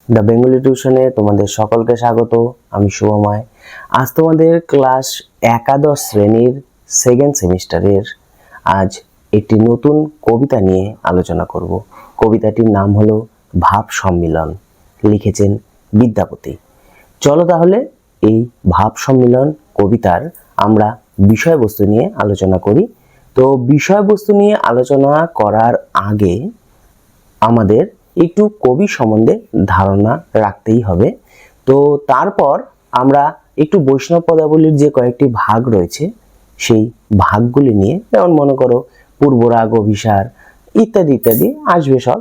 The Bengali টিউশনে তোমাদের সকলকে স্বাগত। আমি শুভময়। আজ তোমাদের ক্লাস একাদশ শ্রেণীর সেকেন্ড সেমিস্টারের আজ একটি নতুন কবিতা নিয়ে আলোচনা করব। কবিতাটির নাম হলো ভাব সম্মিলন, লিখেছেন বিদ্যাপতি। চলো তাহলে এই ভাব সম্মিলন কবিতার আমরা বিষয়বস্তু নিয়ে আলোচনা করি। তো বিষয়বস্তু নিয়ে আলোচনা করার আগে আমাদের একটু কবি সম্বন্ধে ধারণা রাখতেই হবে। তো তারপর আমরা একটু বৈষ্ণব পদাবলীর যে কয়েকটি ভাগ রয়েছে সেই ভাগগুলি নিয়ে, যেমন মনে করো পূর্বরাগ, অভিসার ইত্যাদি ইত্যাদি আসবে সব।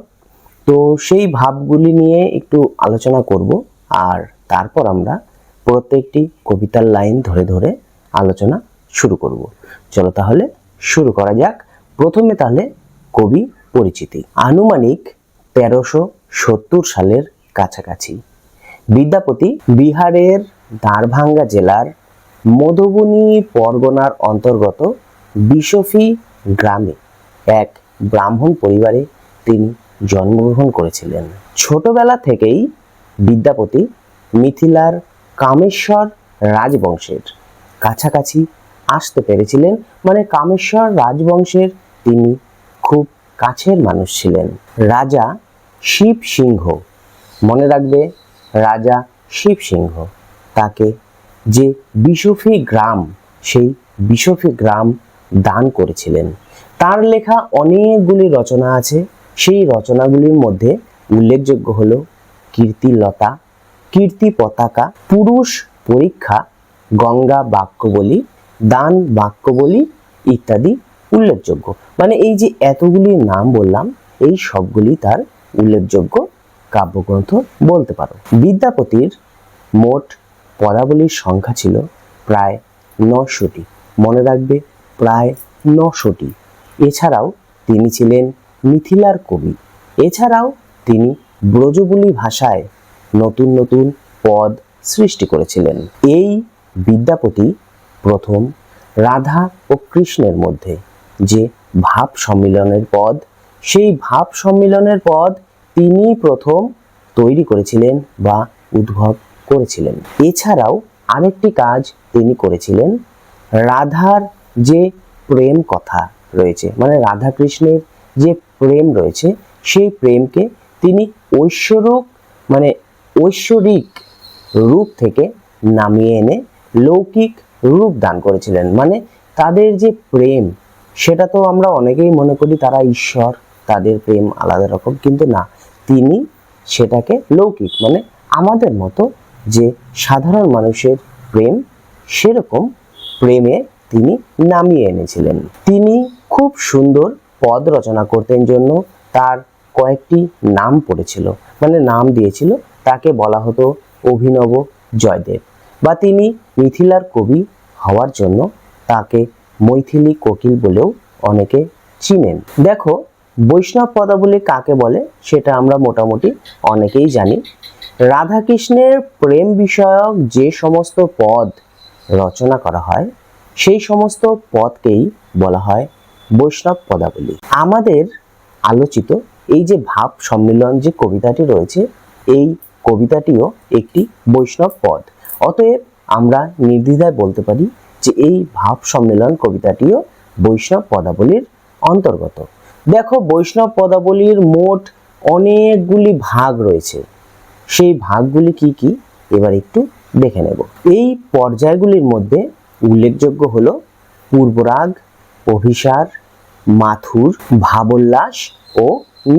তো সেই ভাবগুলি নিয়ে একটু আলোচনা করব, আর তারপর আমরা প্রত্যেকটি কবিতার লাইন ধরে ধরে আলোচনা শুরু করব। চলো তাহলে শুরু করা যাক। প্রথমে তাহলে কবি পরিচিতি। আনুমানিক 1370 সালের কাছাকাছি বিদ্যাপতি বিহারের দারভাঙ্গা জেলার মধুবনী পরগনার অন্তর্গত বিশফি গ্রামে এক ব্রাহ্মণ পরিবারে তিনি জন্মগ্রহণ করেছিলেন। ছোটবেলা থেকেই বিদ্যাপতি মিথিলার কামেশ্বর রাজবংশের কাছাকাছি আসতে পেরেছিলেন। মানে কামেশ্বর রাজবংশের তিনি খুব কাছের মানুষ ছিলেন। রাজা শিব সিংহ, মনে রাখবে রাজা শিব সিংহ, তাকে যে বিশফি গ্রাম, সেই বিশফি গ্রাম দান করেছিলেন। তার লেখা অনেকগুলি রচনা আছে। সেই রচনাগুলির মধ্যে উল্লেখযোগ্য হলো কীর্তিলতা, কীর্তি পতাকা, পুরুষ পরীক্ষা, গঙ্গা বাক্যবলী, দান বাক্যবলী ইত্যাদি উল্লেখযোগ্য। মানে এই যে এতগুলি নাম বললাম, এই সবগুলি তার উল্লেখযোগ্য কাব্যগ্রন্থ বলতে পারো। বিদ্যাপতির মোট পদাবলীর সংখ্যা ছিল প্রায় 900টি, মনে রাখবে প্রায় 900টি। এছাড়াও তিনি ছিলেন মিথিলার কবি। এছাড়াও তিনি ব্রজবুলি ভাষায় নতুন নতুন পদ সৃষ্টি করেছিলেন। এই বিদ্যাপতি প্রথম রাধা ও কৃষ্ণের মধ্যে যে ভাব সম্মিলনের পদ, সেই ভাব সম্মিলনের পদ তিনি প্রথম তৈরি করেছিলেন বা উদ্ভব করেছিলেন। এছাড়াও আরেকটি কাজ তিনি করেছিলেন, রাধার যে প্রেম কথা রয়েছে, মানে রাধা কৃষ্ণের যে প্রেম রয়েছে, সেই প্রেমকে তিনি ঐশ্বরিক রূপ থেকে নামিয়ে এনে লৌকিক রূপ দান করেছিলেন। মানে তাদের যে প্রেম, সেটা তো আমরা অনেকেই মনে করি তারা ঈশ্বর, তাদের প্রেম আলাদা রকম, কিন্তু না, তিনি সেটাকে লৌকিক, মানে আমাদের মতো যে সাধারণ মানুষের প্রেম, সেরকম প্রেমে তিনি নামিয়ে এনেছিলেন। তিনি খুব সুন্দর পদ রচনা করতেন জন্য তার কয়েকটি নাম পড়েছিল, মানে নাম দিয়েছিল। তাকে বলা হতো অভিনব জয়দেব, বা তিনি মিথিলার কবি হওয়ার জন্য তাকে মৈথিলী কোকিল বলেও অনেকে চিনেন। দেখো, বৈষ্ণব পদাবলী কাকে বলে সেটা আমরা মোটামুটি অনেকেই জানি। রাধাকৃষ্ণের প্রেম বিষয়ক যে সমস্ত পদ রচনা করা হয়, সেই সমস্ত পদকেই বলা হয় বৈষ্ণব পদাবলী। আমাদের আলোচিত এই যে ভাব সম্মিলন যে কবিতাটি রয়েছে, এই কবিতাটিও একটি বৈষ্ণব পদ। অতএব আমরা নির্দ্বিধায় বলতে পারি যে এই ভাব সম্মেলন কবিতাটিও বৈষ্ণব পদাবলীর অন্তর্গত। দেখো, বৈষ্ণব পদাবলীর মোট অনেকগুলি ভাগ রয়েছে। সেই ভাগগুলি কি কি এবার একটু দেখে নেব। এই পর্যায়গুলির মধ্যে উল্লেখযোগ্য হলো পূর্বরাগ, অভিসার, মাথুর, ভাবোল্লাস ও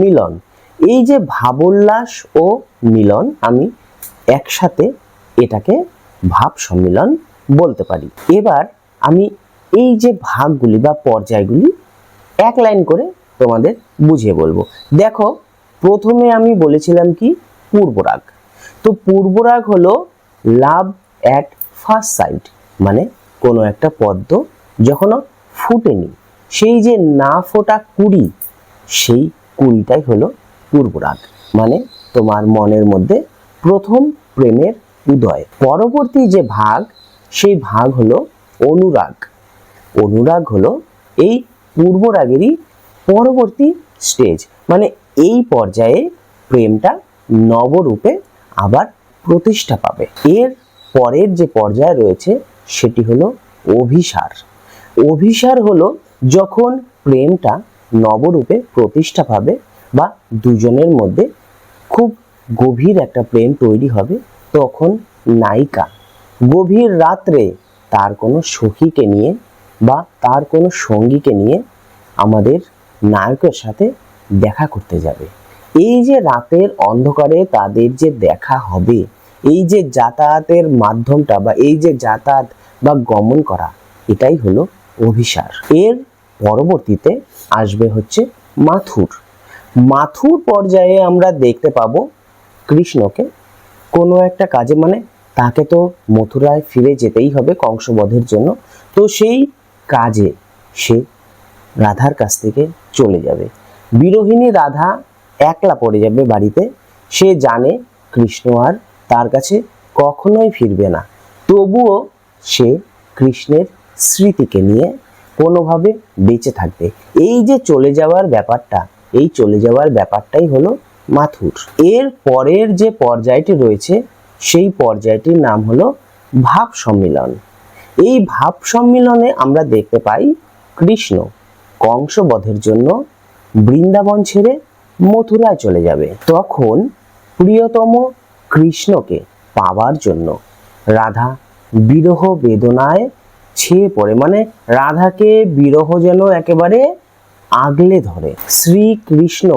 মিলন। এই যে ভাবোল্লাস ও মিলন, আমি একসাথে এটাকে ভাব সম্মিলন বলতে পারি। এবার আমি এই যে ভাগগুলি বা পর্যায়গুলি এক লাইন করে তোমাদের বুঝিয়ে বলবো। দেখো, প্রথমে আমি বলেছিলাম কি পূর্বরাগ। তো পূর্বরাগ হলো লাভ অ্যাট ফার্স্ট সাইট, মানে কোনো একটা পদ্ম যখনও ফুটেনি, সেই যে না ফোটা কুড়ি, সেই কুড়িটাই হলো পূর্বরাগ। মানে তোমার মনের মধ্যে প্রথম প্রেমের উদয়। পরবর্তী যে ভাগ, সেই ভাগ হলো অনুরাগ। অনুরাগ হলো এই পূর্বরাগেরই পরবর্তী স্টেজ, মানে এই পর্যায়ে প্রেমটা নবরূপে আবার প্রতিষ্ঠা পাবে। এর পরের যে পর্যায় রয়েছে সেটি হলো অভিসার। অভিসার হলো যখন প্রেমটা নবরূপে প্রতিষ্ঠা পাবে বা দুজনের মধ্যে খুব গভীর একটা প্রেম তৈরি হবে, তখন নায়িকা গভীর রাত্রে তার কোনো সখীকে নিয়ে বা তার কোনো সঙ্গীকে নিয়ে আমাদের নায়কের সাথে দেখা করতে যাবে। এই যে রাতের অন্ধকারে তাদের যে দেখা হবে, এই যে যাতায়াতের মাধ্যমটা বা এই যে যাতায়াত বা গমন করা, এটাই হলো অভিসার। এর পরবর্তীতে আসবে হচ্ছে মাথুর। মাথুর পর্যায়ে আমরা দেখতে পাবো কৃষ্ণকে কোনো একটা কাজে, মানে তাকে তো মথুরায় ফিরে যেতেই হবে কংসবধের জন্য, তো সেই কাজে সে রাধার কাছ থেকে চলে যাবে। বিরোহিনী রাধা একলা পড়ে যাবে বাড়িতে। সে জানে কৃষ্ণ আর তার কাছে কখনোই ফিরবে না, তবুও সে কৃষ্ণের স্মৃতিকে নিয়ে কোনোভাবে বেঁচে থাকবে। এই যে চলে যাওয়ার ব্যাপারটা, এই চলে যাওয়ার ব্যাপারটাই হলো মাথুর। এর পরের যে পর্যায়টি রয়েছে সেই পর্যায়টির নাম হলো ভাব সম্মিলন। এই ভাব সম্মিলনে আমরা দেখতে পাই কৃষ্ণ কংসবধের জন্য বৃন্দাবন ছেড়ে মথুরায় চলে যাবে। তখন প্রিয়তম কৃষ্ণকে পাওয়ার জন্য রাধা বিরহ বেদনায় ছেয়ে পড়ে, মানে রাধাকে বিরহ যেন একেবারে আগলে ধরে। শ্রীকৃষ্ণ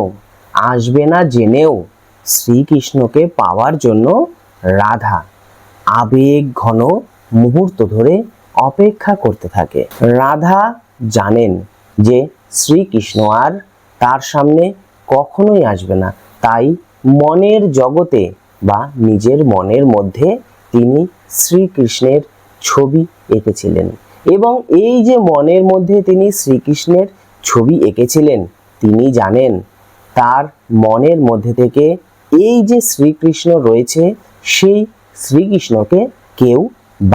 আসবে না জেনেও শ্রীকৃষ্ণকে পাওয়ার জন্য রাধা আবেগ ঘন মুহূর্ত ধরে অপেক্ষা করতে থাকে। রাধা জানেন যে শ্রীকৃষ্ণ আর তার সামনে কখনোই আসবে না, তাই মনের জগতে বা নিজের মনের মধ্যে তিনি শ্রীকৃষ্ণের ছবি এঁকেছিলেন। এবং এই যে মনের মধ্যে তিনি শ্রীকৃষ্ণের ছবি এঁকেছিলেন, তিনি জানেন তার মনের মধ্যে থেকে এই যে শ্রীকৃষ্ণ রয়েছে, সেই শ্রীকৃষ্ণকে কেউ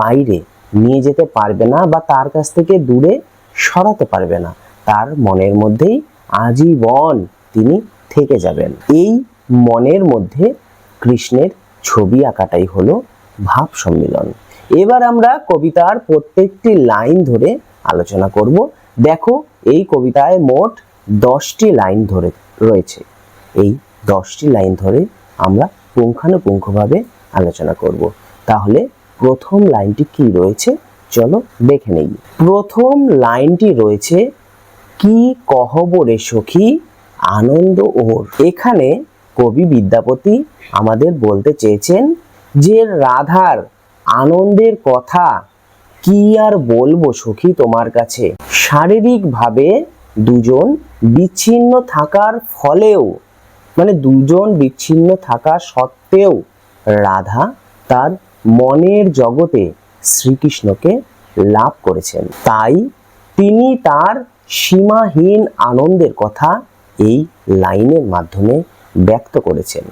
বাইরে নিয়ে যেতে পারবে না বা তার কাছ থেকে দূরে সরাতে পারবে না। তার মনের মধ্যেই আজীবন তিনি থেকে যাবেন। এই মনের মধ্যে কৃষ্ণের ছবি আঁকাটাই হলো ভাব সম্মিলন। এবার আমরা কবিতার প্রত্যেকটি লাইন ধরে আলোচনা করব। দেখো, এই কবিতায় মোট 10টি লাইন ধরে রয়েছে। এই 10টি লাইন ধরে আমরা পুঙ্খানুপুঙ্খভাবে আলোচনা করব। তাহলে প্রথম লাইনটি কি রয়েছে চলো দেখে নেই। প্রথম লাইনটি রয়েছে, কি কহব রে সখী আনন্দ ওর। এখানে কবি বিদ্যাপতি আমাদের বলতে চেয়েছেন যে রাধার আনন্দের কথা কি আর বলবো সখী তোমার কাছে। শারীরিকভাবে দুজন বিচ্ছিন্ন থাকার ফলেও, মানে দুজন বিচ্ছিন্ন থাকা সত্ত্বেও রাধা তার মনের জগতে শ্রীকৃষ্ণকে লাভ করেছেন। তাই তিনি তার সীমাহীন আনন্দের কথা এই লাইনের মাধ্যমে ব্যক্ত করেছেন।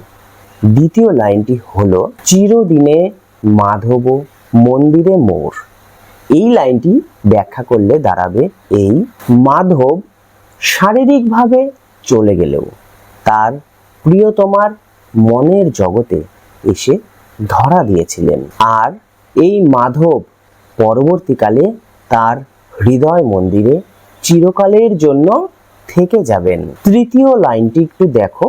দ্বিতীয় লাইনটি হলো, চিরদিনে মাধব মন্দিরে মোর। এই লাইনটি ব্যাখ্যা করলে দাঁড়াবে এই, মাধব শারীরিকভাবে চলে গেলেও তার প্রিয়তমার মনের জগতে এসে ধরা দিয়েছিলেন, আর এই মাধব পরবর্তীকালে তার হৃদয় মন্দিরে চিরকালের জন্য থেকে যাবেন। তৃতীয় লাইনটি একটু দেখো।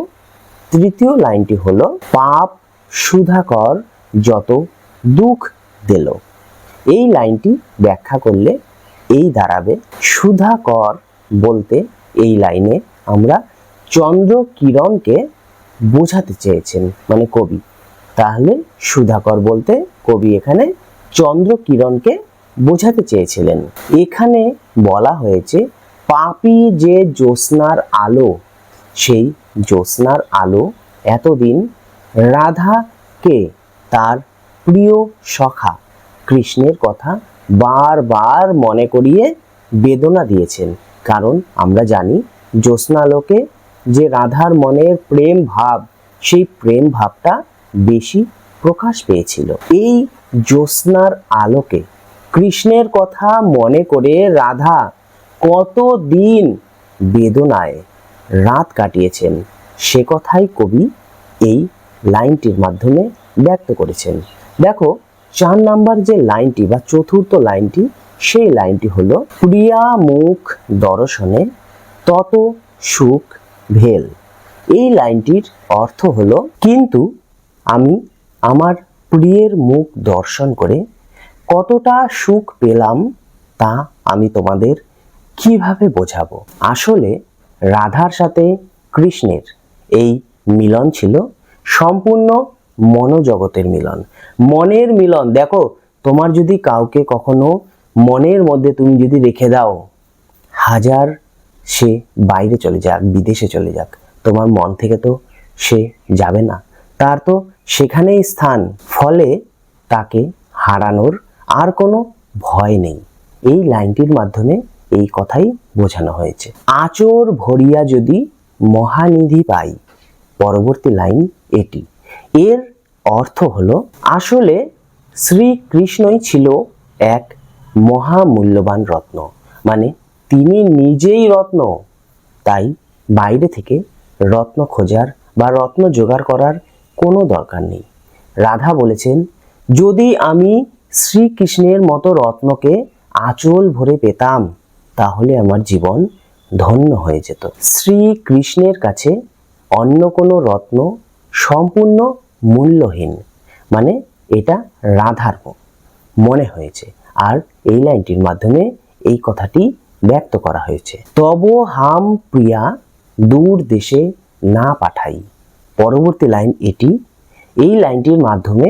তৃতীয় লাইনটি হলো, পাপ সুধাকর যত দুঃখ দিল। এই লাইনটি ব্যাখ্যা করলে এই দাঁড়াবে, সুধাকর বলতে এই লাইনে আমরা চন্দ্র কিরণকে বোঝাতে চেয়েছেন, মানে কবি। তাহলে সুধাকর বলতে কবি এখানে চন্দ্র কিরণকে বোঝাতে চেয়েছিলেন। এখানে বলা হয়েছে পাপী যে জ্যোৎস্নার আলো, সেই জ্যোৎস্নার আলো এতদিন রাধাকে তার প্রিয় সখা কৃষ্ণের কথা বারবার মনে করিয়ে বেদনা দিয়েছেন। কারণ আমরা জানি জ্যোৎস্নালোকে যে রাধার মনের প্রেম ভাব, সেই প্রেম ভাবটা বেশি প্রকাশ পেয়েছিল। এই জ্যোৎস্নার আলোকে কৃষ্ণের কথা মনে করে রাধা কতদিন বেদনায় রাত কাটিয়েছেন, সে কথাই কবি এই লাইনটির মাধ্যমে ব্যক্ত করেছেন। দেখো 4 নাম্বার যে লাইনটি বা চতুর্থ লাইনটি, সেই লাইনটি হলো প্রিয়া মুখ দর্শনে তত সুখ ভেল। এই লাইনটির অর্থ হলো, কিন্তু আমি আমার প্রিয়ের মুখ দর্শন করে কতটা সুখ পেলাম তা আমি তোমাদের কিভাবে বোঝাবো। আসলে রাধার সাথে কৃষ্ণের এই মিলন ছিল সম্পূর্ণ মনোজগতের মিলন, মনের মিলন। দেখো, তোমার যদি কাউকে কখনো মনের মধ্যে তুমি যদি রেখে দাও, হাজার সে বাইরে চলে যাক, বিদেশে চলে যাক, তোমার মন থেকে তো সে যাবে না, তার তো সেখানেই স্থান। ফলে তাকে হারানোর আর কোনো ভয় নেই। এই লাইনটির মাধ্যমে এই কথাই বোঝানো হয়েছে। আচর ভরিয়া যদি মহানিধি পাই, পরবর্তী লাইন এটি। এর অর্থ হলো, আসলে শ্রীকৃষ্ণই ছিল এক মহামূল্যবান রত্ন, মানে তিনি নিজেই রত্ন। তাই বাইরে থেকে রত্ন খোঁজার বা রত্ন জোগাড় করার কোনো দরকার নেই। রাধা বলেছেন, যদি আমি শ্রীকৃষ্ণের মতো রত্নকে আঁচল ভরে পেতাম, তাহলে আমার জীবন ধন্য হয়ে যেত। শ্রীকৃষ্ণের কাছে অন্য কোনো রত্ন সম্পূর্ণ মূল্যহীন, মানে এটা রাধার মনে হয়েছে। আর এই লাইনটির মাধ্যমে এই কথাটি ব্যক্ত করা হয়েছে। তব হাম প্রিয়া দূর দেশে না পাঠাই, পরবর্তী লাইন এটি। এই লাইনটির মাধ্যমে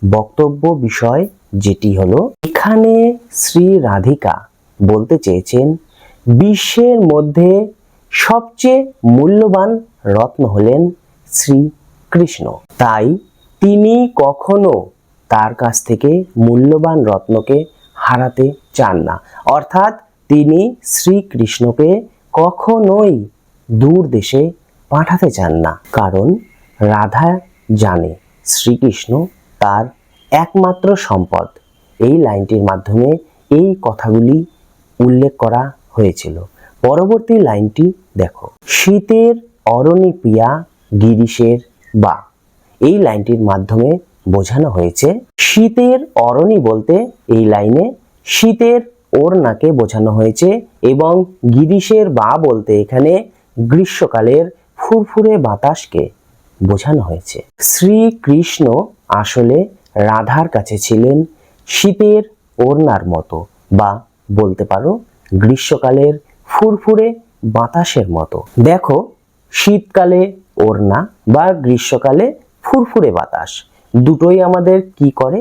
বক্তব্য বিষয় যেটি হলো, এখানে শ্রী রাধিকা বলতে চেয়েছেন, বিশ্বের মধ্যে সবচেয়ে মূল্যবান রত্ন হলেন শ্রীকৃষ্ণ। তাই তিনি কখনো তার কাছ থেকে মূল্যবান রত্নকে হারাতে চান না, অর্থাৎ তিনি শ্রীকৃষ্ণকে কখনোই দূর দেশে পাঠাতে চান না। কারণ রাধা জানে শ্রীকৃষ্ণ তার একমাত্র সম্পদ। এই লাইনটির মাধ্যমে এই কথাগুলি উল্লেখ করা হয়েছিল। পরবর্তী লাইনটি দেখো, শীতের অরণি প্রিয়া গিরিশের বা। এই লাইনটির মাধ্যমে বোঝানো হয়েছে, শীতের অরণি বলতে এই লাইনে শীতের ওড়নাকে বোঝানো হয়েছে, এবং গিরিশের বা বলতে এখানে গ্রীষ্মকালের ফুরফুরে বাতাসকে বোঝানো হয়েছে। শ্রীকৃষ্ণ আসলে রাধার কাছে ছিলেন শীতের ওড়নার মতো, বা বলতে পারো গ্রীষ্মকালের ফুরফুরে বাতাসের মতো। দেখো, শীতকালে ওড়না বা গ্রীষ্মকালে ফুরফুরে বাতাস, দুটোই আমাদের কি করে,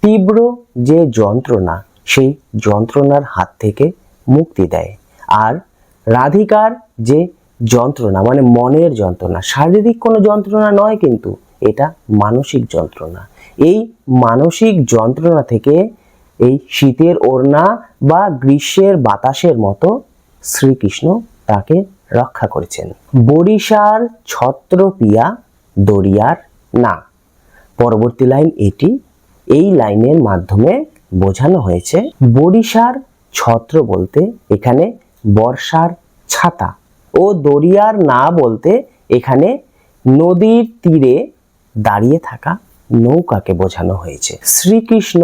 তীব্র যে যন্ত্রণা, সেই যন্ত্রণার হাত থেকে মুক্তি দেয়। আর রাধিকার যে যন্ত্রণা, মানে মনের যন্ত্রণা, শারীরিক কোনো যন্ত্রণা নয়, কিন্তু এটা মানসিক যন্ত্রণা। এই মানসিক যন্ত্রণা থেকে এই শীতের ওড়না বা গ্রীষ্মের বাতাসের মতো শ্রীকৃষ্ণ তাকে রক্ষা করেছেন। বরিশার ছত্র পিয়া দরিয়ার না, পরবর্তী লাইন এটি। এই লাইনের মাধ্যমে বোঝানো হয়েছে, বরিশার ছত্র বলতে এখানে বর্ষার ছাতা, ও দরিয়ার না বলতে এখানে নদীর তীরে দাঁড়িয়ে থাকা নৌকাকে বোঝানো হয়েছে। শ্রীকৃষ্ণ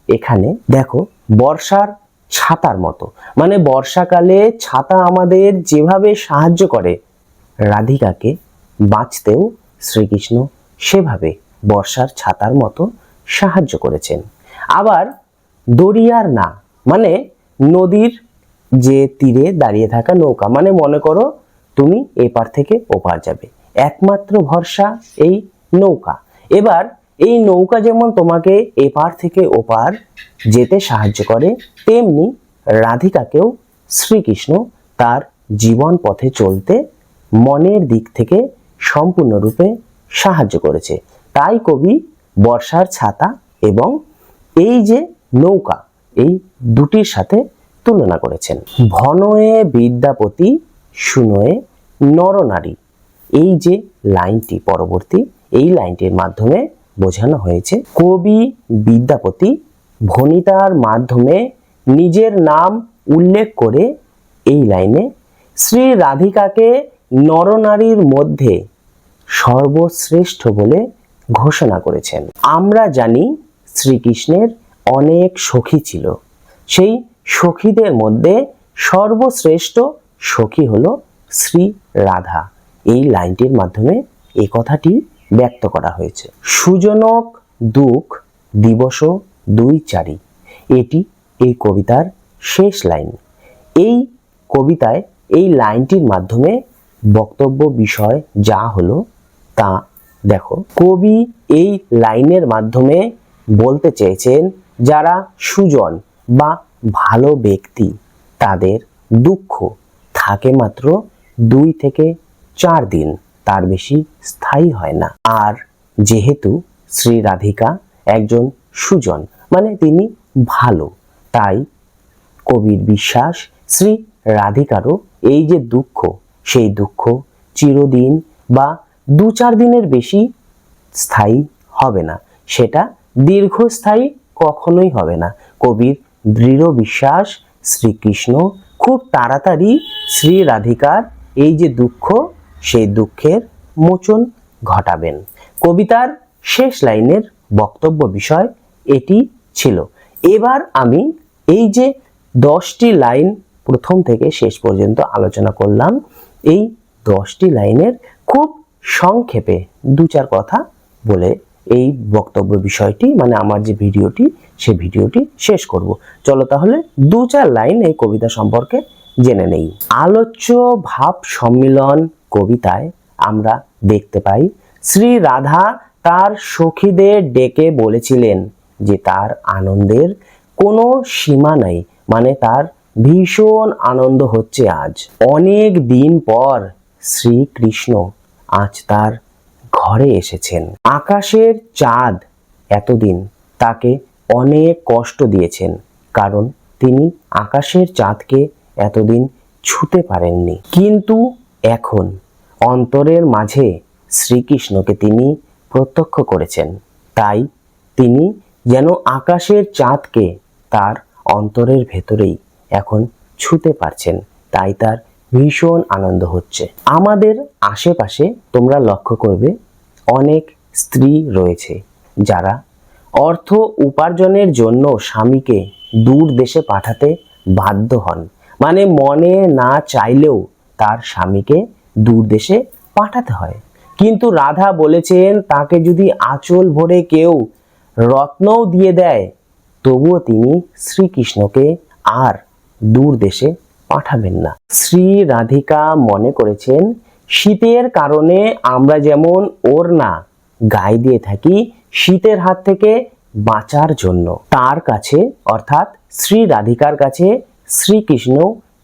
এখানে দেখো বর্ষার ছাতার মতো, মানে বর্ষাকালে ছাতা আমাদের যেভাবে সাহায্য করে রাধিকাকে বাঁচতেও, শ্রীকৃষ্ণ সেভাবে বর্ষার ছাতার মতো সাহায্য করেছেন। আবার দরিয়ার না মানে নদীর যে তীরে দাঁড়িয়ে থাকা নৌকা, মানে মনে করো তুমি এপার থেকে ওপার যাবে, একমাত্র ভরসা এই নৌকা। এবার এই নৌকা যেমন তোমাকে এপার থেকে ওপার যেতে সাহায্য করে, তেমনি রাধিকাকেও শ্রীকৃষ্ণ তার জীবন পথে চলতে মনের দিক থেকে সম্পূর্ণরূপে সাহায্য করেছে। তাই কবি বর্ষার ছাতা এবং এই যে নৌকা, এই দুটির সাথে তুলনা করেছেন। ভনয়ে বিদ্যাপতি শুনয়ে নরনারী, এই যে লাইনটি পরবর্তী, এই লাইনটির মাধ্যমে বোঝানো হয়েছে, কবি বিদ্যাপতি ভণিতার মাধ্যমে নিজের নাম উল্লেখ করে এই লাইনে শ্রী রাধিকাকে নরনারীর মধ্যে সর্বশ্রেষ্ঠ বলে ঘোষণা করেছেন। আমরা জানি শ্রীকৃষ্ণের অনেক সখী ছিল, সেই সখীদের মধ্যে সর্বশ্রেষ্ঠ সখী হলো শ্রী রাধা। এই লাইনটির মাধ্যমে এই কথাটি ব্যক্ত করা হয়েছে। সুজনক দুঃখ দিবস 2-4 এটি এই কবিতার শেষ লাইন। এই কবিতায় এই লাইনটির মাধ্যমে বক্তব্য বিষয় যা হলো তা দেখো। কবি এই লাইনের মাধ্যমে বলতে চেয়েছেন যারা সুজন বা ভালো ব্যক্তি তাদের দুঃখ থাকে মাত্র 2 থেকে 4 দিন, তার বেশি স্থায়ী হয় না। আর যেহেতু শ্রী রাধিকা একজন সুজন মানে তিনি ভালো, তাই কবির বিশ্বাস শ্রী রাধিকারও এই যে দুঃখ সেই দুঃখ চিরদিন বা 2-4 দিনের বেশি স্থায়ী হবে না, সেটা দীর্ঘস্থায়ী কখনোই হবে না। কবির দৃঢ় বিশ্বাস শ্রীকৃষ্ণ খুব তাড়াতাড়ি শ্রী রাধিকার এই যে দুঃখ সেই দুঃখের মোচন ঘটাবেন। কবিতার শেষ লাইনের বক্তব্য বিষয় এটি ছিল। এবার আমি এই যে 10টি লাইন প্রথম থেকে শেষ পর্যন্ত আলোচনা করলাম, এই 10টি লাইনের খুব সংক্ষেপে 2-4 কথা বলে এই বক্তব্য বিষয়টি মানে আমার যে ভিডিওটি সেই ভিডিওটি শেষ করব। চলো তাহলে 2-4 লাইন এই কবিতা সম্পর্কে জেনে নেই। আলোচ্য ভাব সম্মিলন কবিতায় আমরা দেখতে পাই শ্রী রাধা তার সখীদের ডেকে বলেছিলেন যে তার আনন্দের কোনো সীমা নাই, মানে তার ভীষণ আনন্দ হচ্ছে। আজ অনেক দিন পর শ্রীকৃষ্ণ আজ তার ঘরে এসেছেন। আকাশের চাঁদ এতদিন তাকে অনেক কষ্ট দিয়েছেন, কারণ তিনি আকাশের চাঁদকে এতদিন ছুঁতে পারেননি। কিন্তু এখন অন্তরের মাঝে শ্রীকৃষ্ণকে তিনি প্রত্যক্ষ করেছেন, তাই তিনি যেন আকাশের চাঁদকে তার অন্তরের ভেতরেই এখন ছুঁতে পারছেন, তাই তার ভীষণ আনন্দ হচ্ছে। আমাদের আশেপাশে তোমরা লক্ষ্য করবে অনেক স্ত্রী রয়েছে যারা অর্থ উপার্জনের জন্য স্বামীকে দূর দেশে পাঠাতে বাধ্য হন, মানে মনে না চাইলেও তার স্বামীকে দূর দেশে পাঠাতে হয়। কিন্তু রাধা বলেছেন তাকে যদি আঁচল ভরে কেউ রত্নও দিয়ে দেয় তবুও তিনি শ্রীকৃষ্ণকে আর দূর দেশে পাঠাবেন না। শ্রী রাধিকা মনে করেছেন শীতের কারণে আমরা যেমন ওড়না গায়ে দিয়ে থাকি শীতের হাত থেকে বাঁচার জন্য, তার কাছে অর্থাৎ শ্রী রাধিকার কাছে শ্রীকৃষ্ণ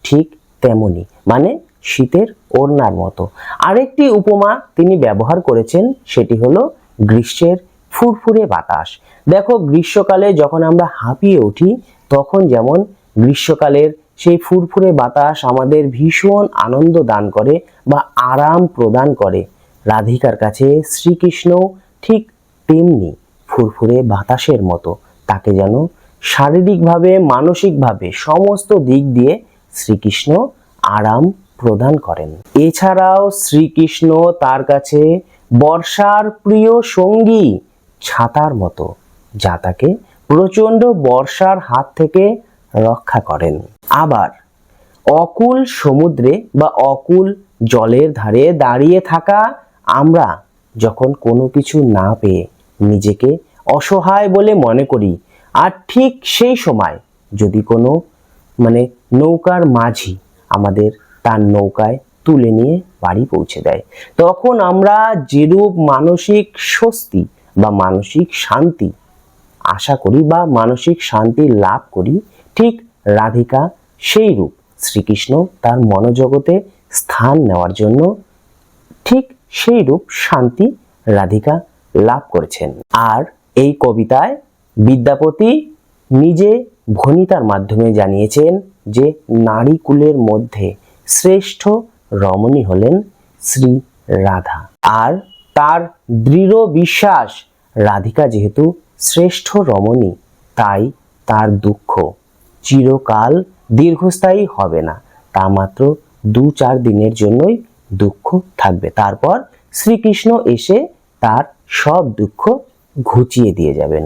ঠিক তেমনি, মানে শীতের ওড়নার মতো। আরেকটি উপমা তিনি ব্যবহার করেছেন, সেটি হলো গ্রীষ্মের ফুরফুরে বাতাস। দেখো গ্রীষ্মকালে যখন আমরা হাঁপিয়ে উঠি তখন যেমন গ্রীষ্মকালের সেই ফুরফুরে বাতাস আমাদের ভীষণ আনন্দ দান করে বা আরাম প্রদান করে, রাধিকার কাছে শ্রীকৃষ্ণ ঠিক তেমনি ফুরফুরে বাতাসের মতো। তাকে যেন শারীরিকভাবে মানসিকভাবে সমস্ত দিক দিয়ে শ্রীকৃষ্ণ আরাম প্রদান করেন। এছাড়াও শ্রীকৃষ্ণ তার কাছে বর্ষার প্রিয় সঙ্গী ছাতার মতো, যা তাকে প্রচণ্ড বর্ষার হাত থেকে রক্ষা করেন। আবার অকুল সমুদ্রে বা অকুল জলের ধারে দাঁড়িয়ে থাকা আমরা যখন কোনো কিছু না পেয়ে নিজেকে অসহায় বলে মনে করি, আর ঠিক সেই সময় যদি কোনো নৌকার মাঝি আমাদের তার নৌকায় তুলে নিয়ে বাড়ি পৌঁছে দেয়, তখন আমরা যেরূপ মানসিক স্বস্তি বা মানসিক শান্তি আশা করি বা মানসিক শান্তি লাভ করি, ঠিক রাধিকা সেই রূপ শ্রীকৃষ্ণ তার মনোজগতে স্থান নেওয়ার জন্য ঠিক সেই রূপ শান্তি রাধিকা লাভ করেছেন। আর এই কবিতায় বিদ্যাপতি নিজে ভণিতার মাধ্যমে জানিয়েছেন যে নারী কুলের মধ্যে শ্রেষ্ঠ রমণী হলেন শ্রী রাধা। আর তার দৃঢ় বিশ্বাস রাধিকা যেহেতু শ্রেষ্ঠ রমণী, তাই তার দুঃখ চিরকাল দীর্ঘস্থায়ী হবে না, তা মাত্র 2-4 দিনের জন্যই দুঃখ থাকবে। তারপর শ্রীকৃষ্ণ এসে তার সব দুঃখ ঘুচিয়ে দিয়ে যাবেন।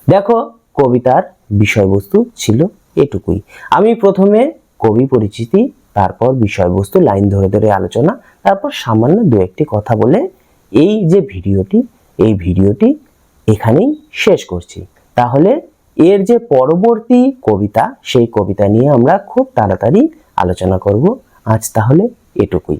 দেখো, কবিতার বিষয়বস্তু ছিল এটুকুই। আমি প্রথমে কবি পরিচিতি, তারপর বিষয়বস্তু লাইন ধরে ধরে আলোচনা, তারপর সামান্য দু একটি কথা বলে এই যে ভিডিওটি এখানেই শেষ করছি। তাহলে এর যে পরবর্তী কবিতা, সেই কবিতা নিয়ে আমরা খুব তাড়াতাড়ি আলোচনা করব। আজ তাহলে এটুকুই।